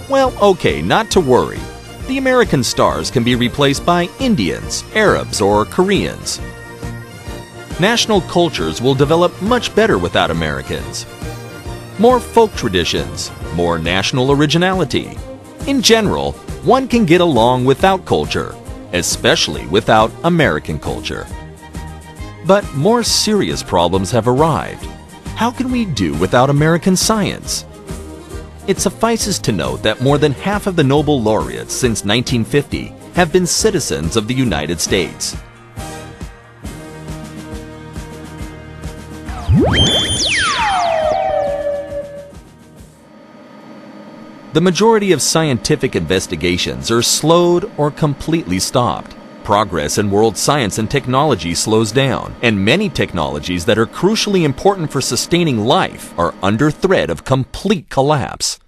Well, okay, not to worry. The American stars can be replaced by Indians, Arabs, or Koreans. National cultures will develop much better without Americans. More folk traditions, more national originality. In general, one can get along without culture, especially without American culture. But more serious problems have arrived. How can we do without American science? It suffices to note that more than half of the Nobel laureates since 1950 have been citizens of the United States. The majority of scientific investigations are slowed or completely stopped. Progress in world science and technology slows down, and many technologies that are crucially important for sustaining life are under threat of complete collapse,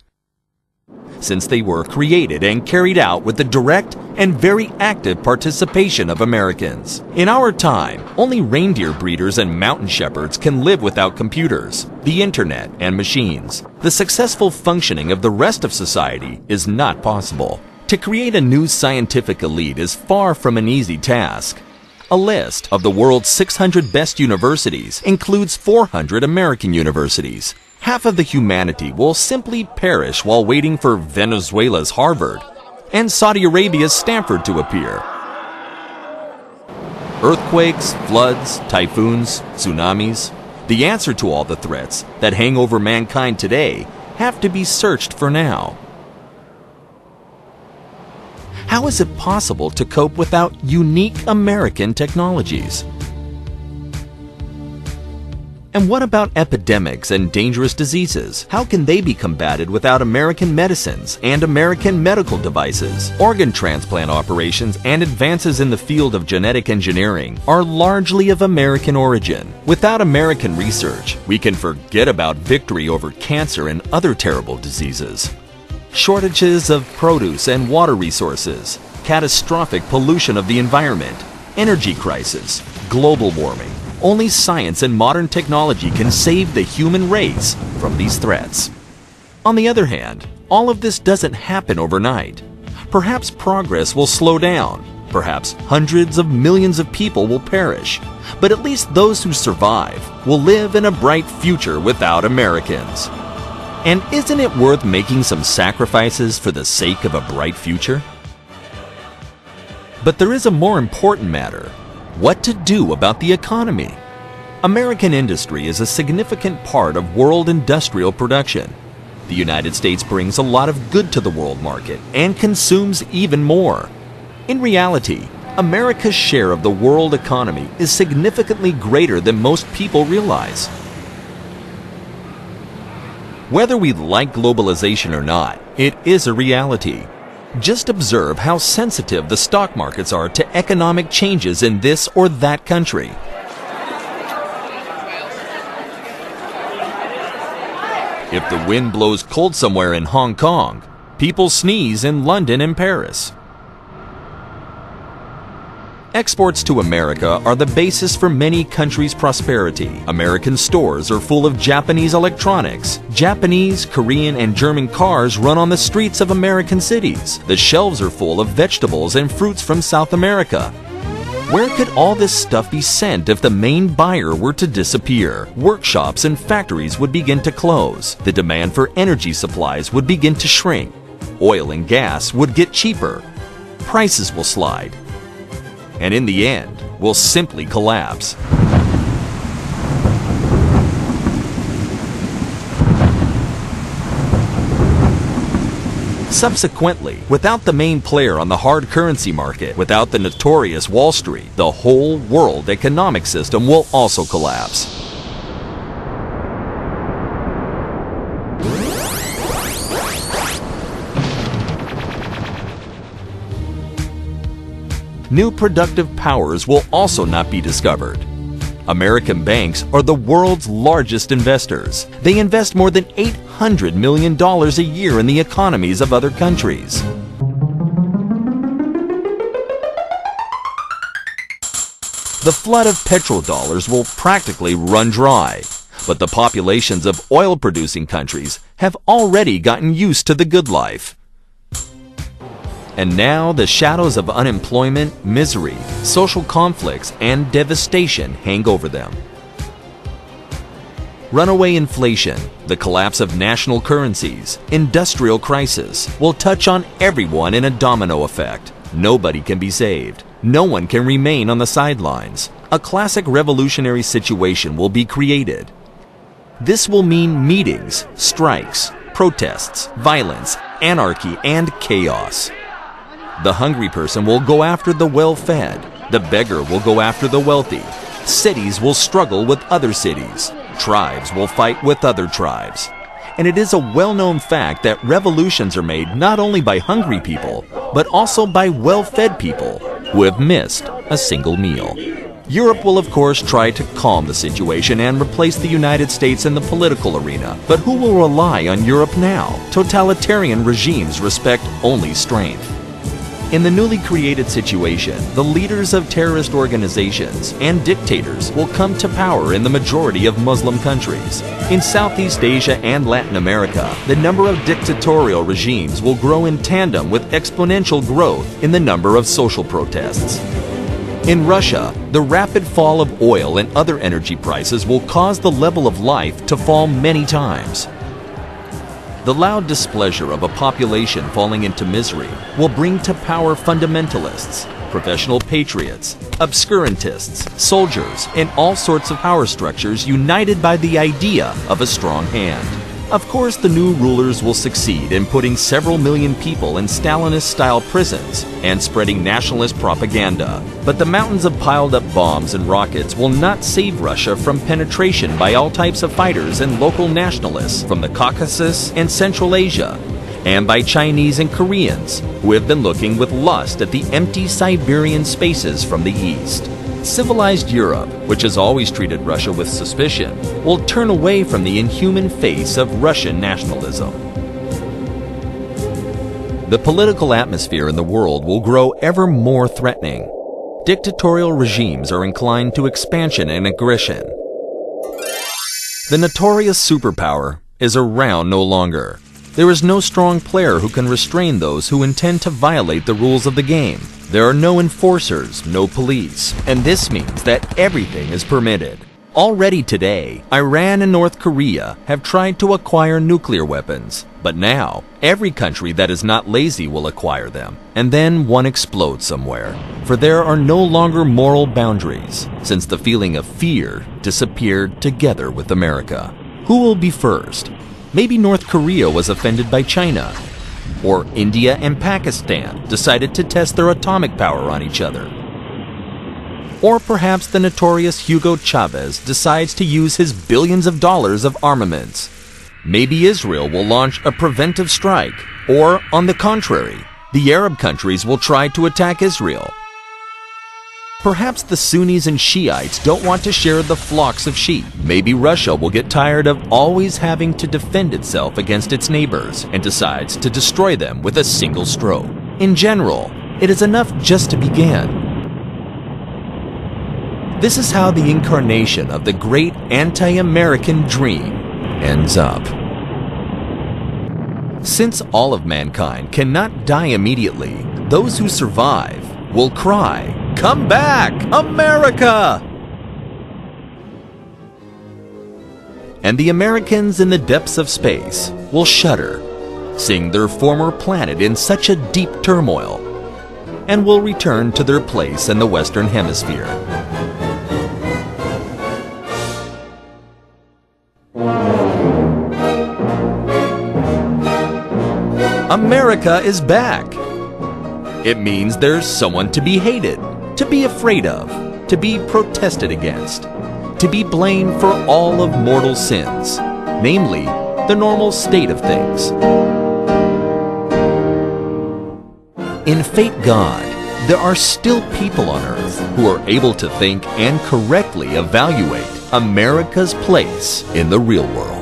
since they were created and carried out with the direct and very active participation of Americans. In our time, only reindeer breeders and mountain shepherds can live without computers, the internet, and machines. The successful functioning of the rest of society is not possible. To create a new scientific elite is far from an easy task. A list of the world's 600 best universities includes 400 American universities. Half of the humanity will simply perish while waiting for Venezuela's Harvard and Saudi Arabia's Stanford to appear. Earthquakes, floods, typhoons, tsunamis. The answer to all the threats that hang over mankind today have to be searched for now. How is it possible to cope without unique American technologies? And what about epidemics and dangerous diseases? How can they be combated without American medicines and American medical devices? Organ transplant operations and advances in the field of genetic engineering are largely of American origin. Without American research, we can forget about victory over cancer and other terrible diseases. Shortages of produce and water resources, catastrophic pollution of the environment, energy crisis, global warming. Only science and modern technology can save the human race from these threats. On the other hand, all of this doesn't happen overnight. Perhaps progress will slow down. Perhaps hundreds of millions of people will perish. But at least those who survive will live in a bright future without Americans. And isn't it worth making some sacrifices for the sake of a bright future? But there is a more important matter: what to do about the economy. American industry is a significant part of world industrial production. The United States brings a lot of good to the world market and consumes even more. In reality, America's share of the world economy is significantly greater than most people realize. Whether we like globalization or not, it is a reality. Just observe how sensitive the stock markets are to economic changes in this or that country. If the wind blows cold somewhere in Hong Kong, people sneeze in London and Paris. Exports to America are the basis for many countries' prosperity. American stores are full of Japanese electronics. Japanese, Korean, and German cars run on the streets of American cities. The shelves are full of vegetables and fruits from South America. Where could all this stuff be sent if the main buyer were to disappear? Workshops and factories would begin to close. The demand for energy supplies would begin to shrink. Oil and gas would get cheaper. Prices will slide. And in the end, will simply collapse. Subsequently, without the main player on the hard currency market, without the notorious Wall Street, the whole world economic system will also collapse. New productive powers will also not be discovered. American banks are the world's largest investors. They invest more than $800 million a year in the economies of other countries. The flood of petrodollars will practically run dry, but the populations of oil-producing countries have already gotten used to the good life. And now the shadows of unemployment, misery, social conflicts, and devastation hang over them. Runaway inflation, the collapse of national currencies, industrial crisis will touch on everyone in a domino effect. Nobody can be saved. No one can remain on the sidelines. A classic revolutionary situation will be created. This will mean meetings, strikes, protests, violence, anarchy, and chaos. The hungry person will go after the well-fed. The beggar will go after the wealthy. Cities will struggle with other cities. Tribes will fight with other tribes. And it is a well-known fact that revolutions are made not only by hungry people, but also by well-fed people who have missed a single meal. Europe will of course try to calm the situation and replace the United States in the political arena. But who will rely on Europe now? Totalitarian regimes respect only strength. In the newly created situation, the leaders of terrorist organizations and dictators will come to power in the majority of Muslim countries. In Southeast Asia and Latin America, the number of dictatorial regimes will grow in tandem with exponential growth in the number of social protests. In Russia, the rapid fall of oil and other energy prices will cause the level of life to fall many times. The loud displeasure of a population falling into misery will bring to power fundamentalists, professional patriots, obscurantists, soldiers, and all sorts of power structures united by the idea of a strong hand. Of course, the new rulers will succeed in putting several million people in Stalinist-style prisons and spreading nationalist propaganda. But the mountains of piled-up bombs and rockets will not save Russia from penetration by all types of fighters and local nationalists from the Caucasus and Central Asia, and by Chinese and Koreans who have been looking with lust at the empty Siberian spaces from the east. Civilized Europe, which has always treated Russia with suspicion, will turn away from the inhuman face of Russian nationalism. The political atmosphere in the world will grow ever more threatening. Dictatorial regimes are inclined to expansion and aggression. The notorious superpower is around no longer. There is no strong player who can restrain those who intend to violate the rules of the game. There are no enforcers, no police, and this means that everything is permitted. Already today, Iran and North Korea have tried to acquire nuclear weapons, but now every country that is not lazy will acquire them, and then one explodes somewhere. For there are no longer moral boundaries, since the feeling of fear disappeared together with America. Who will be first? Maybe North Korea was offended by China, or India and Pakistan decided to test their atomic power on each other. Or perhaps the notorious Hugo Chavez decides to use his billions of dollars of armaments. Maybe Israel will launch a preventive strike, or on the contrary, the Arab countries will try to attack Israel. Perhaps the Sunnis and Shiites don't want to share the flocks of sheep. Maybe Russia will get tired of always having to defend itself against its neighbors and decides to destroy them with a single stroke. In general, it is enough just to begin. This is how the incarnation of the great anti-American dream ends up. Since all of mankind cannot die immediately, those who survive will cry, "Come back, America!" And the Americans in the depths of space will shudder, seeing their former planet in such a deep turmoil, and will return to their place in the Western Hemisphere. America is back! It means there's someone to be hated, to be afraid of, to be protested against, to be blamed for all of mortal sins, namely, the normal state of things. In Fate God, there are still people on Earth who are able to think and correctly evaluate America's place in the real world.